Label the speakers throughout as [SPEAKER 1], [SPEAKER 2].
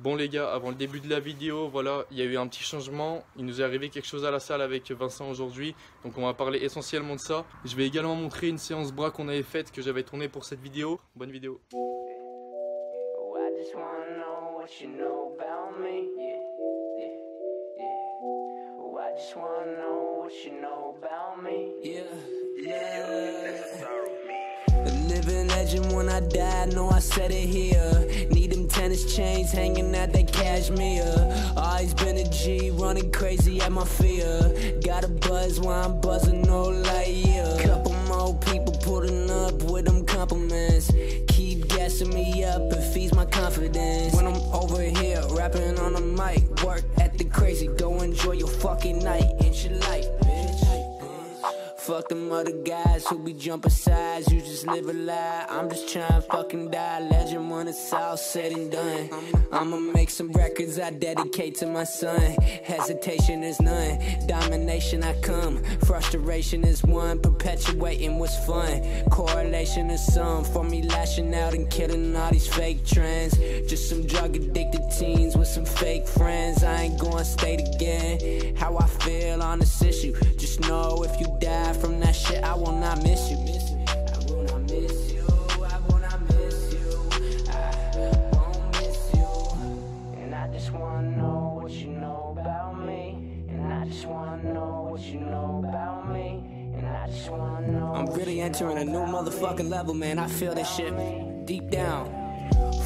[SPEAKER 1] Bon les gars, avant le début de la vidéo, voilà, il y a eu un petit changement. Il nous est arrivé quelque chose à la salle avec Vincent aujourd'hui. Donc on va parler essentiellement de ça. Je vais également montrer une séance bras qu'on avait faite, que j'avais tournée pour cette vidéo. Bonne vidéo.
[SPEAKER 2] A living legend when I die, know I said it here. Need them tennis chains hanging at that cashmere. Always been a G, running crazy at my fear. Got a buzz while I'm buzzing, no light year. Couple more people putting up with them compliments. Keep gassing me up, it feeds my confidence. When I'm over here, rapping on the mic. Work at the crazy, go enjoy your fucking night. It's your life, bitch. Fuck them other guys who be jumping sides. You just live a lie, I'm just trying to fucking die. Legend when it's all said and done. I'ma make some records I dedicate to my son. Hesitation is none, domination I come. Frustration is one, perpetuating what's fun. Correlation is some, for me lashing out and killing all these fake trends. Just some drug addicted teens with some fake friends. I ain't gonna state again how I feel on this issue. Just know if you die from that shit, I will not miss you. I will not miss you. I will not miss you. I won't miss you. And I just wanna know what you know about me. And I just wanna know what you know about me. And I just wanna know. I'm really entering a new motherfucking level, man. I feel this shit deep down.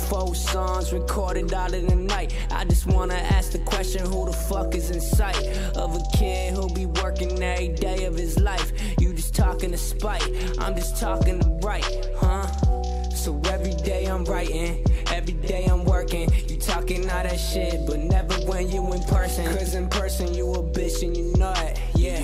[SPEAKER 2] 4 songs recorded out in the night. I just wanna ask the question, who the fuck is in sight of a kid who'll be working every day of his life? You just talking to spite, I'm just talking to bright, huh? So every day I'm writing, every day I'm working. You talking all that shit, but never when you in person. Cause in person you a bitch and you know it, yeah.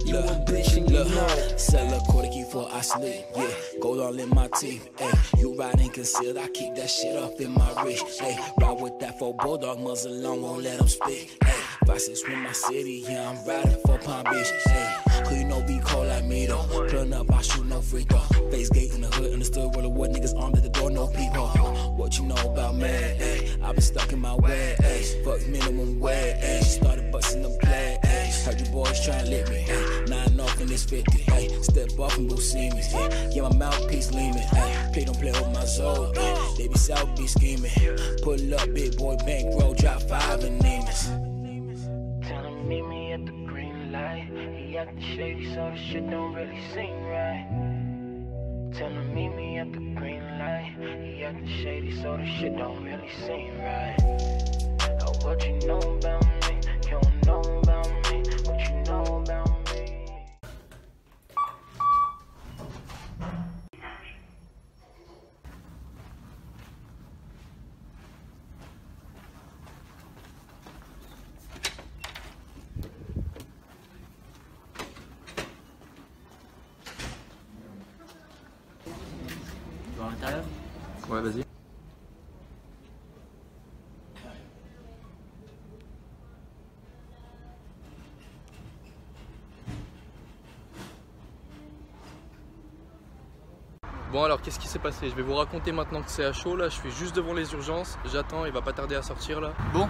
[SPEAKER 2] You a bitch and you know it.
[SPEAKER 3] Sell a quarter key for I sleep, yeah. Gold all in my teeth, ayy. You riding concealed, I keep that shit up in my wrist, ayy. Ride with that 4 bulldog muzzle long, won't let them spit, ayy. 5-6 with my city, yeah, I'm riding for Palm Beach, ayy. Who you know be cold like me though. Pulling up, I shoot no free throw. Face gate in the hood, understood where the wood niggas armed at the door, no people. What you know about me, ayy? I been stuck in my way, ayy. Fuck minimum wage, ayy. Started busting the play, ayy. Heard you boys tryna lick me, ayy. 9 off in this 50, ayy. Step off and boost Siemens, yeah. Get my mouthpiece leaning, ayy. Play don't play with my soul, ayy. They be South be scheming. Pull up, big boy bankroll, drop 5 and Nemus.
[SPEAKER 2] Tell him meet me at the green light. He actin' shady, so the shit don't really seem right. Tell him meet me at the green light. He actin' shady, so the shit don't really seem right. Oh, what you know about me? You don't know about me. What you know about me?
[SPEAKER 1] À l'intérieur ? Ouais, vas-y. Bon alors qu'est-ce qui s'est passé? Je vais vous raconter maintenant que c'est à chaud là, je suis juste devant les urgences, j'attends, il va pas tarder à sortir là. Bon,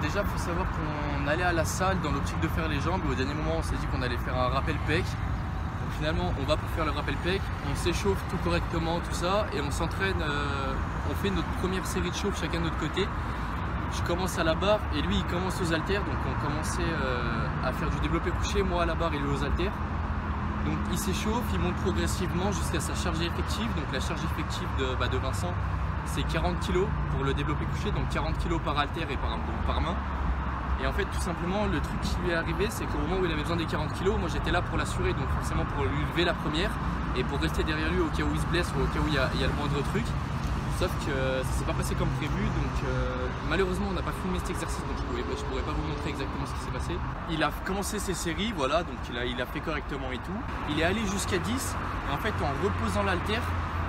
[SPEAKER 1] déjà il faut savoir qu'on allait à la salle dans l'optique de faire les jambes, au dernier moment on s'est dit qu'on allait faire un rappel pec. Donc finalement on va pour faire le rappel pec, on s'échauffe tout correctement, tout ça, et on s'entraîne, on fait notre première série de chauffe chacun de notre côté. Je commence à la barre et lui il commence aux haltères, donc on commençait à faire du développé couché, moi à la barre et lui aux haltères. Donc il s'échauffe, il monte progressivement jusqu'à sa charge effective. Donc la charge effective de Vincent, c'est 40 kg pour le développé couché, donc 40 kg par haltère et par main. Et en fait tout simplement le truc qui lui est arrivé, c'est qu'au moment où il avait besoin des 40 kg, moi j'étais là pour l'assurer, donc forcément pour lui lever la première et pour rester derrière lui au cas où il se blesse ou au cas où il y a le moindre truc. Sauf que ça s'est pas passé comme prévu, donc malheureusement on n'a pas filmé cet exercice, donc je pourrais pas vous montrer exactement ce qui s'est passé. Il a commencé ses séries, voilà, donc il a fait correctement et tout. Il est allé jusqu'à 10, et en fait en reposant l'haltère,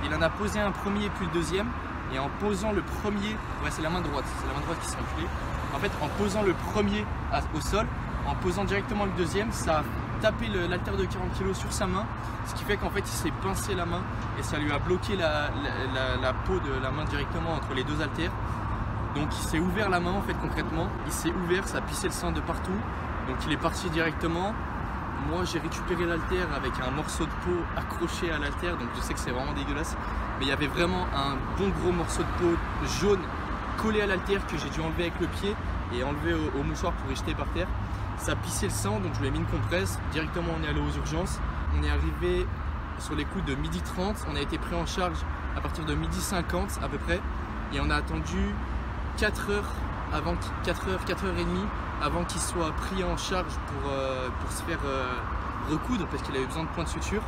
[SPEAKER 1] il en a posé un premier puis le deuxième, et en posant le premier, ouais c'est la main droite qui s'est enflée. En fait en posant le premier au sol, en posant directement le deuxième, ça tapé l'haltère de 40 kg sur sa main, ce qui fait qu'en fait il s'est pincé la main et ça lui a bloqué la peau de la main directement entre les deux haltères. Donc il s'est ouvert la main en fait concrètement, il s'est ouvert, ça a pissé le sang de partout, donc il est parti directement. Moi j'ai récupéré l'haltère avec un morceau de peau accroché à l'haltère, donc je sais que c'est vraiment dégueulasse, mais il y avait vraiment un bon gros morceau de peau jaune collé à l'haltère que j'ai dû enlever avec le pied et enlever au mouchoir pour y jeter par terre. Ça a pissé le sang, donc je lui ai mis une compresse, directement on est allé aux urgences, on est arrivé sur les coups de 12h30, on a été pris en charge à partir de 12h50 à peu près, et on a attendu 4h30 avant qu'il soit pris en charge pour se faire recoudre parce qu'il avait besoin de points de suture.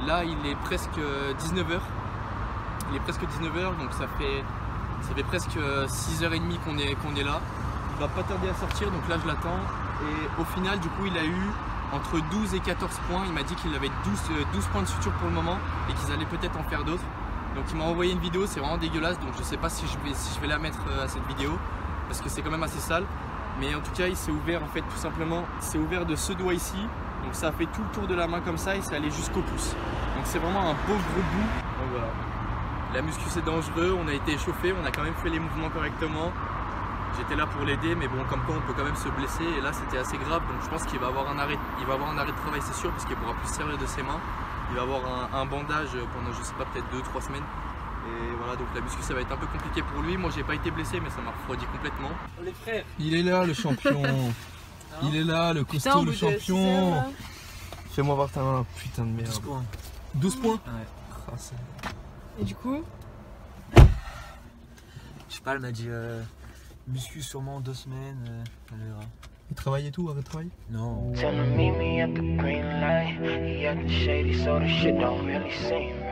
[SPEAKER 1] Là il est presque 19h, donc ça fait presque 6h30 qu'on est là. Il va pas tarder à sortir, donc là je l'attends, et au final du coup il a eu entre 12 et 14 points, il m'a dit qu'il avait 12 points de suture pour le moment et qu'ils allaient peut-être en faire d'autres. Donc il m'a envoyé une vidéo, c'est vraiment dégueulasse, donc je sais pas si je vais la mettre à cette vidéo parce que c'est quand même assez sale. Mais en tout cas il s'est ouvert en fait tout simplement, il s'est ouvert de ce doigt ici, donc ça a fait tout le tour de la main comme ça et c'est allé jusqu'au pouce. Donc c'est vraiment un beau gros bout. Donc voilà. La muscu c'est dangereux, on a été échauffé, on a quand même fait les mouvements correctement. J'étais là pour l'aider, mais bon, comme quoi on peut quand même se blesser, et là c'était assez grave, donc je pense qu'il va avoir un arrêt de travail, c'est sûr, parce qu'il pourra plus se servir de ses mains. Il va avoir un bandage pendant, je sais pas, peut-être 2-3 semaines. Et voilà, donc la muscu ça va être un peu compliqué pour lui. Moi j'ai pas été blessé, mais ça m'a refroidi complètement.
[SPEAKER 4] Les frères.
[SPEAKER 1] Il est là le champion. Il est là le costaud, le champion. Fais-moi voir ta main, putain de merde.
[SPEAKER 4] 12 points.
[SPEAKER 1] 12 points.
[SPEAKER 4] Ouais.
[SPEAKER 1] Ah,
[SPEAKER 5] Et du coup,
[SPEAKER 4] Je sais pas, elle m'a dit muscu sûrement 2 semaines, on verra.
[SPEAKER 1] il travaille et tout, arrête de travailler.
[SPEAKER 4] Non.
[SPEAKER 2] Tell him meet me at the green light. He acting shady, so the shit don't really seem